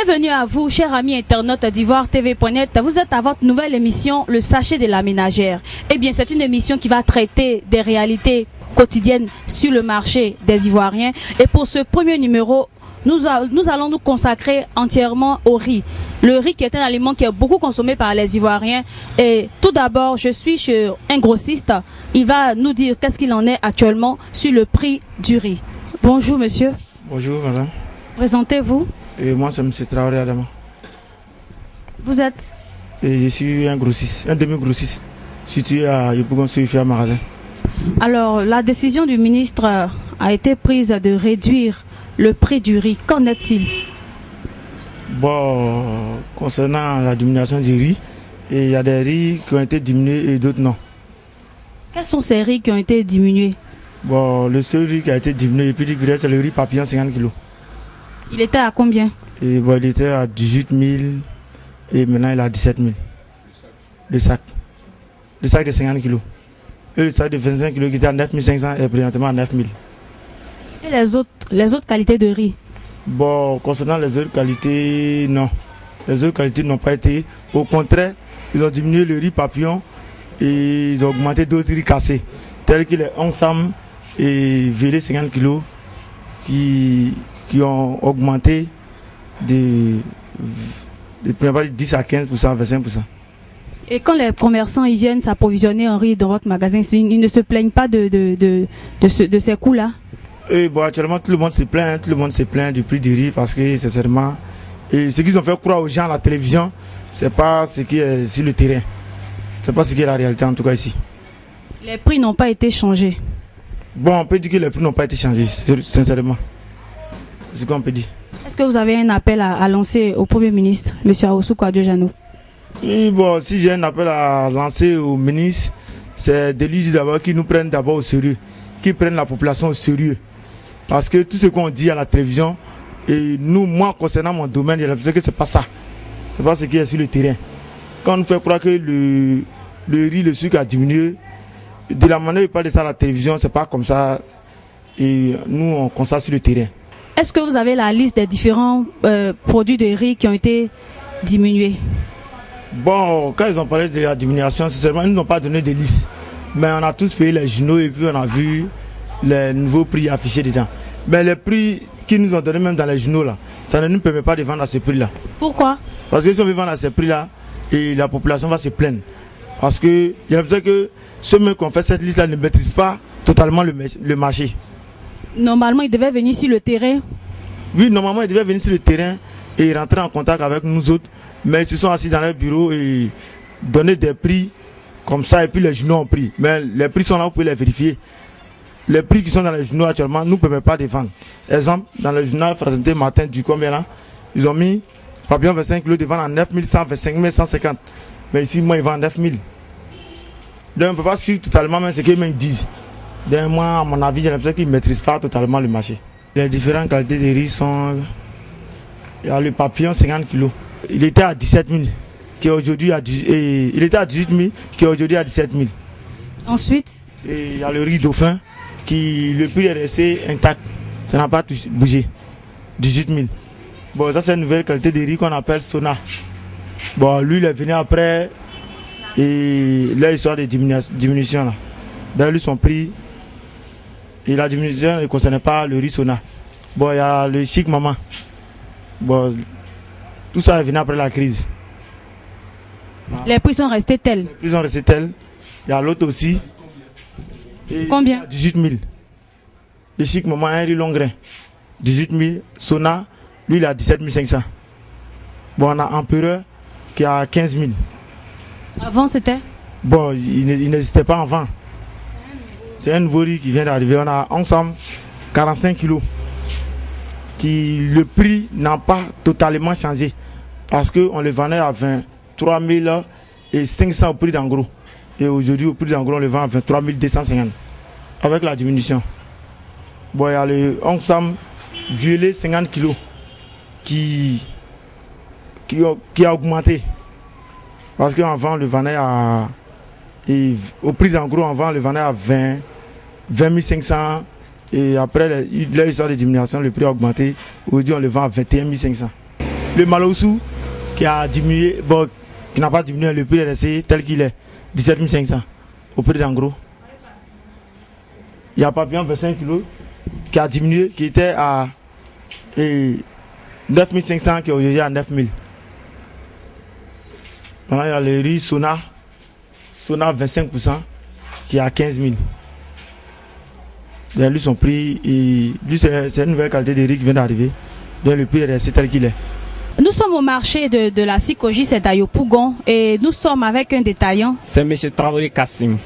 Bienvenue à vous, chers amis internautes d'Ivoire TV.net. Vous êtes à votre nouvelle émission, Le Sachet de la Ménagère. Eh bien, c'est une émission qui va traiter des réalités quotidiennes sur le marché des Ivoiriens. Et pour ce premier numéro, nous allons nous consacrer entièrement au riz. Le riz qui est un aliment qui est beaucoup consommé par les Ivoiriens. Et tout d'abord, je suis chez un grossiste. Il va nous dire qu'est-ce qu'il en est actuellement sur le prix du riz. Bonjour monsieur. Bonjour madame. Présentez-vous. Et moi c'est M. Traoré Adama. Vous êtes? Et je suis un grossiste, un demi-grossiste, situé à Yopougon sur un magasin. Alors, la décision du ministre a été prise de réduire le prix du riz. Qu'en est-il? Bon, concernant la diminution du riz, il y a des riz qui ont été diminués et d'autres non. Quels sont ces riz qui ont été diminués? Bon, le seul riz qui a été diminué depuis que c'est le riz papillon 50 kg. Il était à combien? Et bon, il était à 18 000 et maintenant il est à 17 000. Le sac. Le sac de 50 kg. Et le sac de 25 kg qui était à 9 500 est présentement à 9 000. Et les autres qualités de riz? Bon, concernant les autres qualités, non. Les autres qualités n'ont pas été. Au contraire, ils ont diminué le riz papillon et ils ont augmenté d'autres riz cassés, tels que les Ongsam et Vélé 50 kg qui ont augmenté de 10 à 15%, 25%. Et quand les commerçants ils viennent s'approvisionner en riz dans votre magasin, ils ne se plaignent pas de ces coûts-là? Et bon, actuellement, tout le monde se plaint du prix du riz parce que, sincèrement, et ce qu'ils ont fait croire aux gens à la télévision, c'est pas ce qui est sur le terrain. C'est pas ce qui est la réalité, en tout cas ici. Les prix n'ont pas été changés? Bon, on peut dire que les prix n'ont pas été changés, sincèrement. C'est ce qu'on peut dire. Est-ce que vous avez un appel à lancer au Premier ministre, M. Ahoussou Kouadio-Diano? Oui, bon, si j'ai un appel à lancer au ministre, c'est de lui dire d'abord qu'ils nous prennent d'abord au sérieux, qu'ils prennent la population au sérieux. Parce que tout ce qu'on dit à la télévision, et nous, moi, concernant mon domaine, j'ai l'impression que c'est pas ça. C'est pas ce qui est sur le terrain. Quand on nous fait croire que le riz, le sucre a diminué, de la manière dont il parle de ça à la télévision, c'est pas comme ça. Et nous, on constate sur le terrain. Est-ce que vous avez la liste des différents produits de riz qui ont été diminués? Bon, quand ils ont parlé de la diminution, sincèrement, ils ne nous ont pas donné de liste. Mais on a tous payé les journaux et puis on a vu les nouveaux prix affichés dedans. Mais les prix qu'ils nous ont donnés même dans les journaux, là, ça ne nous permet pas de vendre à ce prix-là. Pourquoi? Parce que si on veut vendre à ce prix-là, et la population va se plaindre. Parce que j'ai l'impression que ceux qui ont fait cette liste-là ne maîtrisent pas totalement le marché. Normalement, ils devaient venir sur le terrain. Oui, normalement, ils devaient venir sur le terrain et rentrer en contact avec nous autres. Mais ils se sont assis dans leur bureau et donner des prix comme ça et puis les journaux ont pris. Mais les prix sont là, vous pouvez les vérifier. Les prix qui sont dans les journaux actuellement ne nous permettent pas de vendre. Exemple, dans le journal présenté matin du combien là, ils ont mis papillon 25 kg de vendre à 9 100, 25 150. Mais ici, moi, ils vendent 9 000. Donc, on ne peut pas suivre totalement même ce qu'ils disent. Donc, moi, à mon avis, j'ai l'impression qu'ils ne maîtrisent pas totalement le marché. Les différentes qualités de riz sont... Il y a le papillon 50 kg. Il était à 17 000, qui est aujourd'hui à il était à 18 000, qui est aujourd'hui à 17 000. Ensuite, et il y a le riz dauphin, qui le prix est resté intact. Ça n'a pas bougé. 18 000. Bon, ça c'est une nouvelle qualité de riz qu'on appelle Sona. Bon, lui il est venu après et là il sort de diminution là. D'ailleurs lui son prix et la diminution ne concernait pas le riz Sona. Bon, il y a le chic maman. Bon, tout ça est venu après la crise. Les prix sont restés tels. Les prix sont restés tels. Il y a l'autre aussi. Et combien? 18 000. Le chic maman un riz long grain. 18 000. Sona, lui il a 17 500. Bon, on a Empereur qui a 15 000. Avant c'était? Bon, il n'existait pas avant. C'est un nouveau riz qui vient d'arriver. On a ensemble 45 kilos. Le prix n'a pas totalement changé. Parce qu'on le vendait à 23 500 au prix d'en gros. Et aujourd'hui, au prix d'en gros, on le vend à 23 250. Avec la diminution. Bon, il y a le ensemble violet 50 kilos qui a augmenté. Parce qu'avant, on le vendait à... Et au prix d'en gros, avant, on le vendait à 20 500. Et après l'histoire de diminution, le prix a augmenté. Aujourd'hui, on le vend à 21 500. Le Malossou qui a diminué, bon, qui n'a pas diminué, le prix est resté tel qu'il est, 17 500 au prix d'en gros. Il y a Papillon 25 kg qui a diminué, qui était à 9 500 qui est aujourd'hui à 9 000. Maintenant, il y a le riz Sona 25% qui est à 15 000. Lui, son prix, lui, c'est une nouvelle qualité de riz qui vient d'arriver. Donc le prix est resté tel qu'il est. Nous sommes au marché de la Sikoji, c'est à Yopougon, et nous sommes avec un détaillant. C'est M. Traoré Kassim.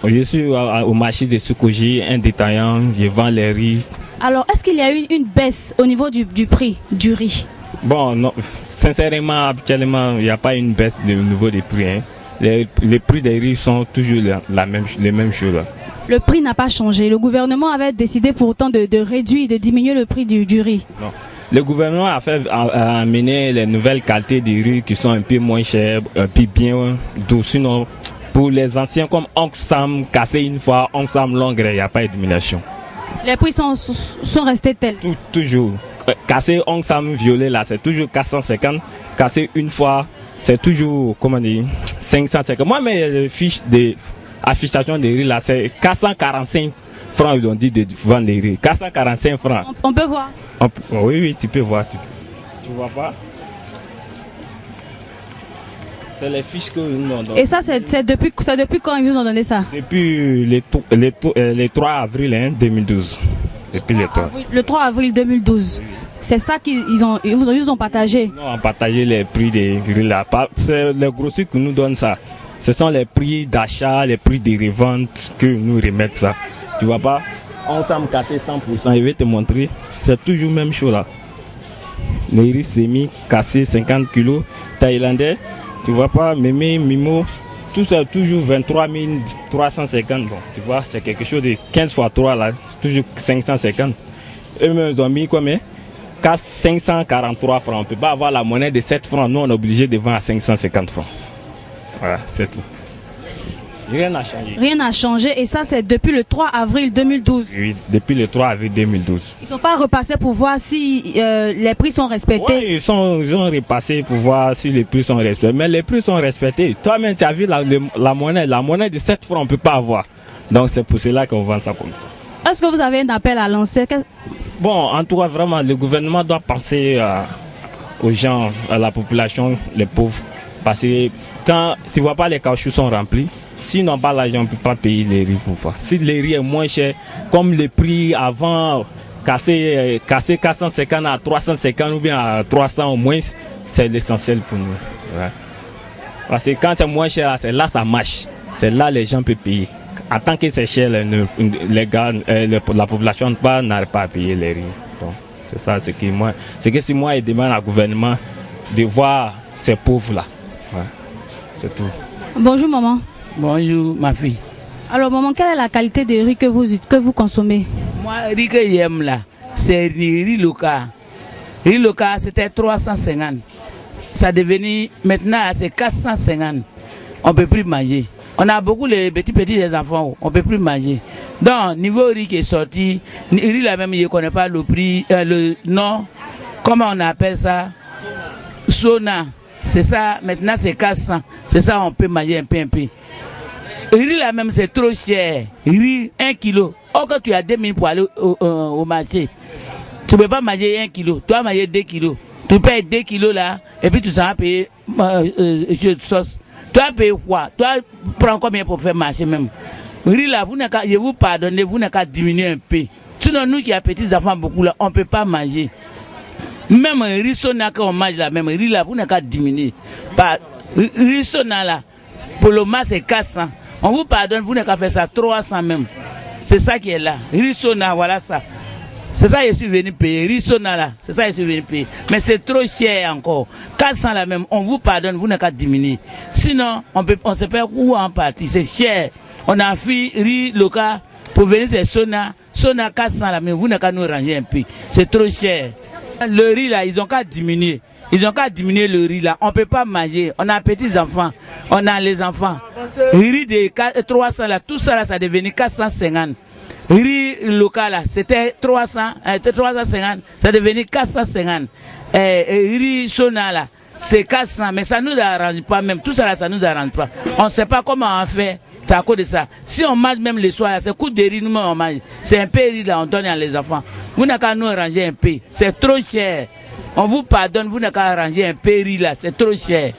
Je suis au marché de Sikoji, un détaillant, je vends les riz. Alors, est-ce qu'il y a eu une baisse au niveau du prix du riz? Bon, non, sincèrement, habituellement, il n'y a pas une baisse au niveau des prix. Hein. Les prix des riz sont toujours les mêmes choses. Le prix n'a pas changé. Le gouvernement avait décidé pourtant de réduire, de diminuer le prix du riz. Non. Le gouvernement a amené les nouvelles qualités de riz qui sont un peu moins chères, un peu bien doux. Sinon, pour les anciens comme Oncle Sam, cassé une fois, Oncle Sam longue, il n'y a pas de diminution. Les prix sont restés tels? Toujours. Cassé Oncle Sam violet, là, c'est toujours 450. Cassé une fois, c'est toujours, comment dire, 550. Moi, mes fiches d'affichation de riz, là, c'est 445 francs, ils ont dit de vendre les riz. 445 francs. On peut voir? Oui, tu peux voir. Tu vois pas? C'est les fiches que nous ont données. Et ça, c'est depuis quand ils vous ont donné ça? Depuis les 3 avril 2012. Depuis le 3 avril 2012. C'est ça qu'ils vous ont partagé? Nous avons partagé les prix des riz là. C'est les grossiers qui nous donnent ça. Ce sont les prix d'achat, les prix de revente que nous remettent ça. Tu vois pas? On s'est cassé 100%. Je vais te montrer. C'est toujours même chose là. Les riz semi cassé 50 kg. Thaïlandais. Tu vois pas? Mémé, Mimo. Tout ça toujours 23 350. Bon, tu vois, c'est quelque chose de 15 x 3 là. C'est toujours 550. Eux-mêmes ils ont mis combien? 543 francs. On ne peut pas avoir la monnaie de 7 francs. Nous on est obligé de vendre à 550 francs. Voilà, c'est tout. Rien n'a changé. Rien n'a changé et ça c'est depuis le 3 avril 2012. Oui, depuis le 3 avril 2012. Ils ne sont pas repassés pour voir si les prix sont respectés. Oui, ils ont repassé pour voir si les prix sont respectés. Mais les prix sont respectés. Toi-même tu as vu la monnaie de 7 francs on ne peut pas avoir. Donc c'est pour cela qu'on vend ça comme ça. Est-ce que vous avez un appel à lancer? Bon, en tout cas vraiment le gouvernement doit penser aux gens, à la population, les pauvres. Parce que quand tu ne vois pas les caoutchoucs sont remplis, s'ils n'ont pas l'argent, on ne peut pas payer les riz pour ça. Si les riz est moins cher, comme les prix avant, casser 450 à 350 ou bien à 300 au moins, c'est l'essentiel pour nous. Ouais. Parce que quand c'est moins cher, c'est là ça marche. C'est là les gens peuvent payer. En tant que c'est cher, la population n'arrive pas à payer les riz. Donc, c'est ça, c'est que si moi, je demande au gouvernement de voir ces pauvres-là. Ouais. C'est tout. Bonjour maman. Bonjour ma fille. Alors maman, quelle est la qualité de riz que vous consommez? Moi, riz que j'aime là, c'est riz local. Riz local, c'était 350. Ça est devenu, maintenant, c'est 450. On ne peut plus manger. On a beaucoup les petits des enfants, on ne peut plus manger. Donc, niveau riz qui est sorti, riz là même, je ne connais pas le prix, le nom, comment on appelle ça? Sona. C'est ça, maintenant c'est 400. C'est ça, on peut manger un peu. Riz là même, c'est trop cher. Riz, 1 kilo. Or que tu as 2 minutes pour aller au marché, tu ne peux pas manger 1 kilo. Tu vas manger 2 kilos. Tu payes 2 kilos là, et puis tu s'en vas payer sauce. Tu vas payer quoi? Tu vas prendre combien pour faire marcher même? Riz là, je vous pardonne, vous n'avez qu'à diminuer un peu. Sinon, nous qui avons petits enfants beaucoup là, on ne peut pas manger. Même riz sona qu'on mange là, même riz là, vous n'avez qu'à diminuer. Riz sona là, pour le mois c'est 400. On vous pardonne, vous n'avez qu'à faire ça 300 même. C'est ça qui est là. Riz sona, voilà ça. C'est ça que je suis venu payer. Riz sona là, c'est ça que je suis venu payer. Mais c'est trop cher encore. 400 là même, on vous pardonne, vous n'avez qu'à diminuer. Sinon, on ne sait pas où en partie. C'est cher. On a fait riz local pour venir, c'est sona. Sona 400 là, mais vous n'avez qu'à nous ranger un peu. C'est trop cher. Le riz là, ils ont qu'à diminuer. Ils ont qu'à diminuer le riz là. On ne peut pas manger. On a petits enfants. On a les enfants. Le riz de 300 là, tout ça là, ça est devenu 450. riz local, c'était 350, c'est devenu 450. Riz sona là, c'est 400, mais ça ne nous arrange pas même. Tout ça là, ça ne nous arrange pas. On ne sait pas comment on fait. C'est à cause de ça. Si on mange même les soirs, c'est coup de riz, nous on mange. C'est un peu riz là, on donne à les enfants. Vous n'avez qu'à nous arranger un peu. C'est trop cher. On vous pardonne, vous n'avez qu'à arranger un peu riz là, c'est trop cher.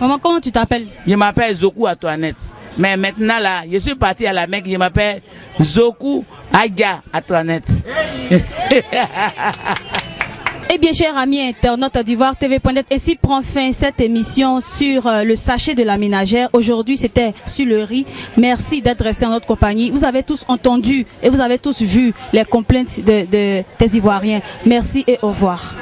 Maman, comment tu t'appelles? Je m'appelle Zoku Antoinette. Mais maintenant là, je suis parti à la Mecque, je m'appelle Zoku Aga Antoinette. Eh bien, chers amis internautes d'Ivoire TV.net, ainsi prend fin cette émission sur le sachet de la ménagère. Aujourd'hui, c'était sur le riz. Merci d'être resté en notre compagnie. Vous avez tous entendu et vous avez tous vu les complaintes des Ivoiriens. Merci et au revoir.